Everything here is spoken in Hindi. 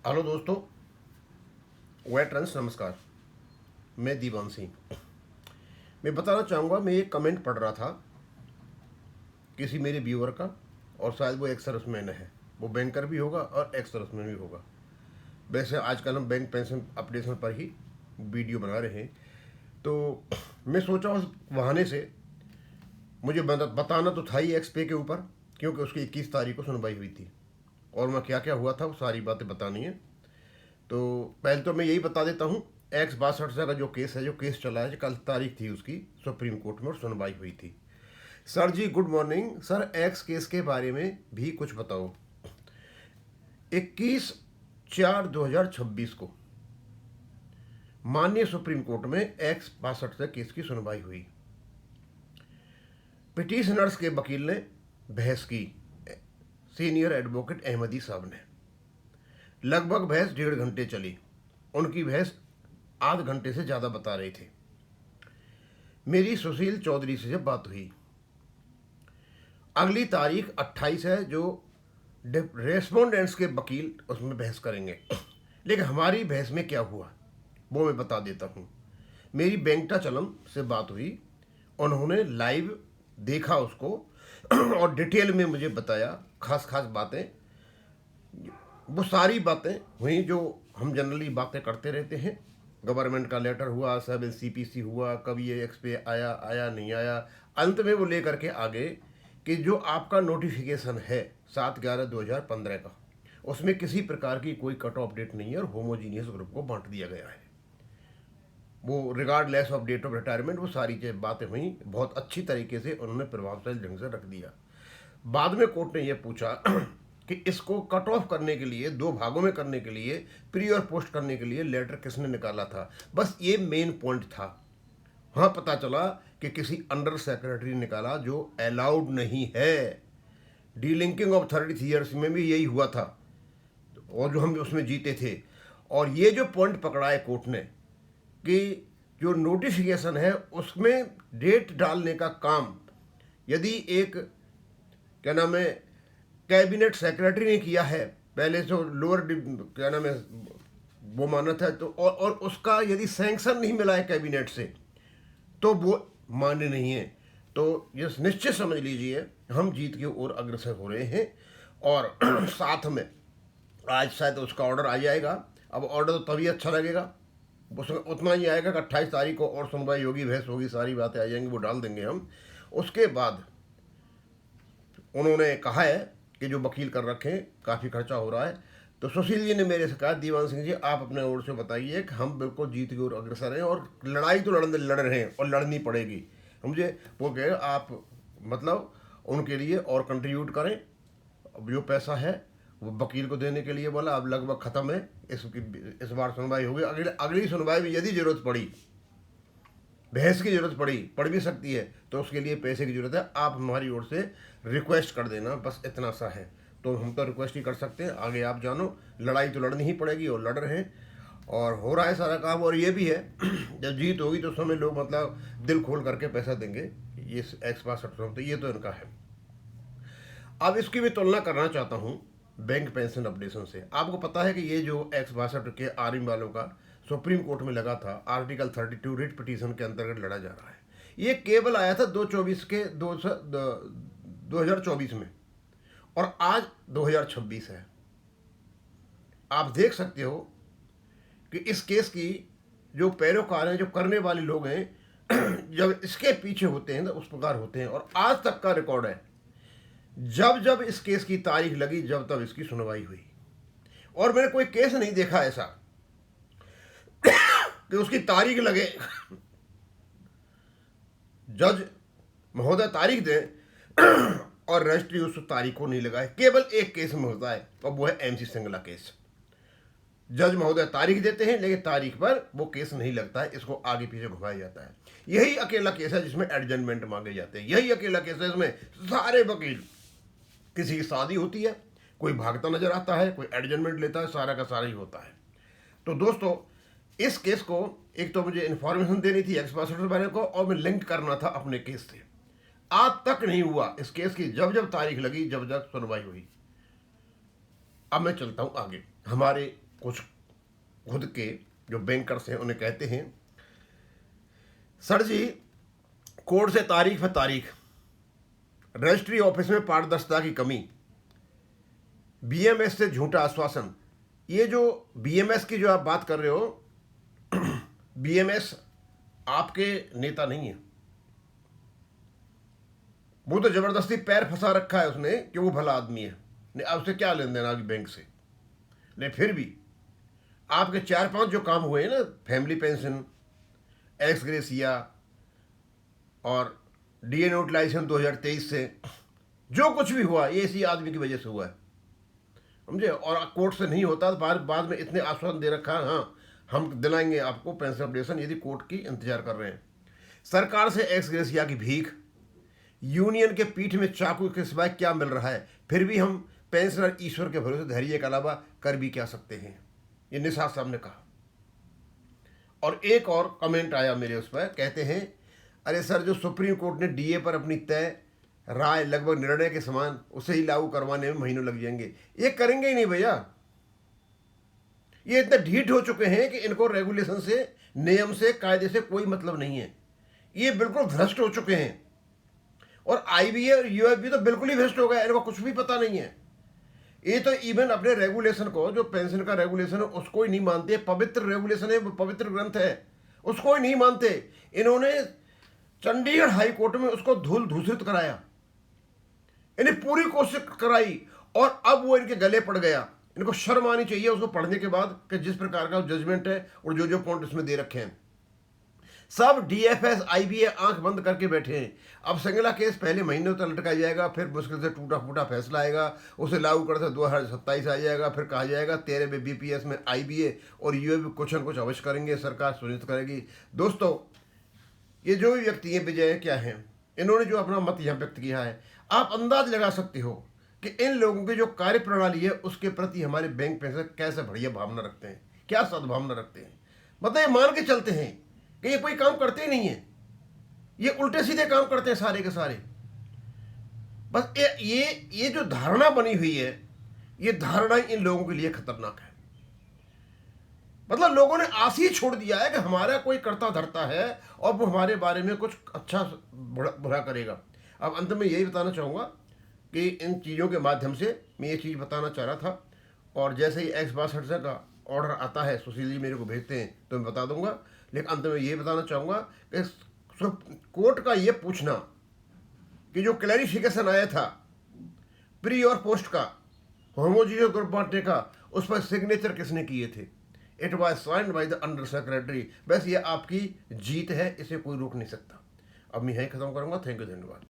हेलो दोस्तों, वेटरन्स नमस्कार। मैं दीवान सिंह। मैं बताना चाहूँगा, मैं एक कमेंट पढ़ रहा था किसी मेरे व्यूअर का, और शायद वो एक्स सर्विसमैन है। वो बैंकर भी होगा और एक्स सर्विसमैन भी होगा। वैसे आजकल हम बैंक पेंशन अपडेशन पर ही वीडियो बना रहे हैं, तो मैं सोचा उस बहाने से मुझे बताना तो था ही एक्स पे के ऊपर, क्योंकि उसकी 21 तारीख को सुनवाई हुई थी और मैं क्या क्या हुआ था वो सारी बातें बतानी है। तो पहले तो मैं यही बता देता हूँ, एक्स 62 का जो केस है, जो केस चला है, कल तारीख थी उसकी सुप्रीम कोर्ट में और सुनवाई हुई थी। सर जी good morning sir, X case के बारे में भी कुछ बताओ। 21/4/2026 को माननीय सुप्रीम कोर्ट में एक्स 62 केस की सुनवाई हुई। पिटिशनर्स के वकील ने बहस की, सीनियर एडवोकेट अहमदी साहब ने। लगभग बहस 1.5 घंटे चली। उनकी बहस आध घंटे से ज़्यादा बता रहे थे। मेरी सुशील चौधरी से जब बात हुई, अगली तारीख 28 है, जो रेस्पोंडेंट्स के वकील उसमें बहस करेंगे। लेकिन हमारी बहस में क्या हुआ वो मैं बता देता हूँ। मेरी वेंकटाचलम से बात हुई, उन्होंने लाइव देखा उसको और डिटेल में मुझे बताया, खास खास बातें, वो सारी बातें हुई जो हम जनरली बातें करते रहते हैं। गवर्नमेंट का लेटर हुआ, सब सीपीसी हुआ, कभी ये एक्स पे आया आया नहीं आया। अंत में वो लेकर के आगे कि जो आपका नोटिफिकेशन है 7/11/2015 का, उसमें किसी प्रकार की कोई कट ऑफ डेट नहीं है और होमोजीनियस ग्रुप को बांट दिया गया है। वो regardless of date of retirement, वो सारी बातें हुई, बहुत अच्छी तरीके से उन्होंने प्रभावशाली ढंग से रख दिया। बाद में कोर्ट ने यह पूछा कि इसको कट ऑफ करने के लिए, दो भागों में करने के लिए, प्री और पोस्ट करने के लिए लेटर किसने निकाला था। बस ये मेन पॉइंट था। हाँ, पता चला कि किसी अंडर सेक्रेटरी निकाला, जो अलाउड नहीं है। डीलिंकिंग ऑफ 30 ईयर्स में भी यही हुआ था और जो हम उसमें जीते थे। और ये जो पॉइंट पकड़ा है कोर्ट ने कि जो नोटिफिकेशन है उसमें डेट डालने का काम यदि एक, क्या नाम है, कैबिनेट सेक्रेटरी ने किया है, पहले से लोअर, क्या नाम है, वो माना था, तो और उसका यदि सैंक्शन नहीं मिला है कैबिनेट से, तो वो मान्य नहीं है। तो ये निश्चित समझ लीजिए हम जीत की ओर अग्रसर हो रहे हैं। और साथ में आज शायद उसका ऑर्डर आ जाएगा। अब ऑर्डर तो तभी अच्छा लगेगा, उसमें उतना ही आएगा कि 28 तारीख को और सुनवाई होगी, बहस होगी, सारी बातें आ जाएंगी, वो डाल देंगे हम। उसके बाद उन्होंने कहा है कि जो वकील कर रखे हैं, काफ़ी खर्चा हो रहा है। तो सुशील जी ने मेरे से कहा, दीवान सिंह जी आप अपने ओर से बताइए कि हम बिल्कुल जीत की ओर अग्रसर हैं और लड़ाई तो लड़ रहे हैं और लड़नी पड़ेगी मुझे। वो कहे आप मतलब उनके लिए और कंट्रीब्यूट करें। अब जो पैसा है वो वकील को देने के लिए बोला, अब लगभग ख़त्म है। इस बार सुनवाई होगी, अगली सुनवाई में यदि ज़रूरत पड़ी, बहस की ज़रूरत पड़ भी सकती है, तो उसके लिए पैसे की ज़रूरत है। आप हमारी ओर से रिक्वेस्ट कर देना, बस इतना सा है। तो हम तो रिक्वेस्ट ही कर सकते हैं, आगे आप जानो। लड़ाई तो लड़नी ही पड़ेगी और लड़ रहे हैं और हो रहा है सारा काम। और ये भी है जब जीत होगी तो उस समय लोग मतलब दिल खोल करके पैसा देंगे। ये एक्स पास तो ये तो इनका है। अब इसकी भी तुलना करना चाहता हूँ बैंक पेंशन अपडेशन से। आपको पता है कि ये जो एक्स 62 के आर्मी वालों का सुप्रीम कोर्ट में लगा था, आर्टिकल 32 रिट पिटीशन के अंतर्गत लड़ा जा रहा है। ये केवल आया था 2024 में और आज 2026 है। आप देख सकते हो कि इस केस की जो पैरोकार हैं, जो करने वाले लोग हैं, जब इसके पीछे होते हैं तो उस प्रकार होते हैं। और आज तक का रिकॉर्ड है, जब जब इस केस की तारीख लगी, जब तब इसकी सुनवाई हुई। और मैंने कोई केस नहीं देखा ऐसा कि उसकी तारीख लगे, जज महोदय तारीख दे और रजिस्ट्री उस तारीख को नहीं लगाए। केवल एक केस में होता है और वो है MC सिंगला केस। जज महोदय तारीख देते हैं लेकिन तारीख पर वो केस नहीं लगता है, इसको आगे पीछे घुमाया जाता है। यही अकेला केस है जिसमें एडजमेंट मांगे जाते हैं। यही अकेला केस है इसमें सारे वकील, किसी की शादी होती है, कोई भागता नजर आता है, कोई एडजमेंट लेता है, सारा का सारा ही होता है। तो दोस्तों, इस केस को एक तो मुझे इन्फॉर्मेशन देनी थी एक्स पासवर्ड वाले को, और मैं लिंक करना था अपने केस से। आज तक नहीं हुआ इस केस की, जब जब तारीख लगी, जब जब सुनवाई हुई। अब मैं चलता हूं आगे हमारे कुछ खुद के जो बैंकर्स हैं उन्हें कहते हैं, सर जी कोर्ट से तारीख पे तारीख, रजिस्ट्री ऑफिस में पारदर्शिता की कमी, बीएमएस से झूठा आश्वासन। ये जो बीएमएस की जो आप बात कर रहे हो, बीएमएस आपके नेता नहीं है, वो तो जबरदस्ती पैर फंसा रखा है उसने कि वो भला आदमी है। नहीं, अब उससे क्या लेन देना आपकी बैंक से। लेकिन फिर भी आपके 4-5 जो काम हुए हैं ना, फैमिली पेंशन, एक्स ग्रेसिया और डीए नोटिलाइजेशन 2023 से जो कुछ भी हुआ, ये इसी आदमी की वजह से हुआ है, समझे। और कोर्ट से नहीं होता तो बाद में इतने आश्वासन दे रखा है, हाँ हम दिलाएंगे आपको पेंशन अपडेशन, यदि कोर्ट की इंतजार कर रहे हैं। सरकार से एक्स ग्रेसिया की भीख, यूनियन के पीठ में चाकू के सिवाय क्या मिल रहा है, फिर भी हम पेंशनर ईश्वर के भरोसे धैर्य के अलावा कर भी क्या सकते हैं, ये निषाद साहब ने कहा। और एक और कमेंट आया मेरे उस पर, कहते हैं अरे सर जो सुप्रीम कोर्ट ने डीए पर अपनी तय राय लगभग निर्णय के समान, उसे ही लागू करवाने में महीनों लग जाएंगे। ये करेंगे ही नहीं भैया, ये इतने ढीठ हो चुके हैं कि इनको रेगुलेशन से, नियम से, कायदे से कोई मतलब नहीं है। ये बिल्कुल भ्रष्ट हो चुके हैं। और आईबीए और यूएफबी तो बिल्कुल ही भ्रष्ट हो गया, इनको कुछ भी पता नहीं है। ये तो इवन अपने रेगुलेशन को, जो पेंशन का रेगुलेशन है उसको ही नहीं मानते। पवित्र रेगुलेशन है, पवित्र ग्रंथ है, उसको ही नहीं मानते। इन्होंने चंडीगढ़ हाई कोर्ट में उसको धूल धूसरित कराया, इन्हें पूरी कोशिश कराई, और अब वो इनके गले पड़ गया। इनको शर्म आनी चाहिए उसको पढ़ने के बाद कि जिस प्रकार का जजमेंट है और जो जो पॉइंट इसमें दे रखे हैं। सब डीएफएस आईबीए आंख बंद करके बैठे हैं। अब संगला केस पहले महीने तक लटकाया जाएगा, फिर मुश्किल से टूटा फूटा फैसला आएगा, उसे लागू करते 2027 आ जाएगा, फिर कहा जाएगा 13 में बीपीएस में आईबीए और यूएबी कुछ न कुछ अवश्य करेंगे, सरकार सुनिश्चित करेगी। दोस्तों ये जो भी व्यक्ति हैं, विजय क्या हैं, इन्होंने जो अपना मत यहाँ व्यक्त किया है, आप अंदाज लगा सकते हो कि इन लोगों की जो कार्य प्रणाली है उसके प्रति हमारे बैंक पेंशनर कैसे बढ़िया भावना रखते हैं, क्या सद्भावना रखते हैं। मतलब ये मान के चलते हैं कि ये कोई काम करते ही नहीं है, ये उल्टे सीधे काम करते हैं सारे के सारे। बस ये जो धारणा बनी हुई है, ये धारणा इन लोगों के लिए खतरनाक है। मतलब लोगों ने आस ही छोड़ दिया है कि हमारा कोई करता धरता है और वो हमारे बारे में कुछ अच्छा बुरा करेगा। अब अंत में यही बताना चाहूँगा कि इन चीज़ों के माध्यम से मैं ये चीज़ बताना चाह रहा था, और जैसे ही X62 का ऑर्डर आता है, सुशील जी मेरे को भेजते हैं तो मैं बता दूंगा। लेकिन अंत में ये बताना चाहूँगा कि कोर्ट का ये पूछना कि जो क्लैरिफिकेशन आया था प्री और पोस्ट का, होमोजीनियस ग्रुप बांटने का, उस पर सिग्नेचर किसने किए थे, it was signed by the under secretary. बस ये आपकी जीत है, इसे कोई रोक नहीं सकता। अब मैं यहीं खत्म करूँगा। थैंक यू, धन्यवाद।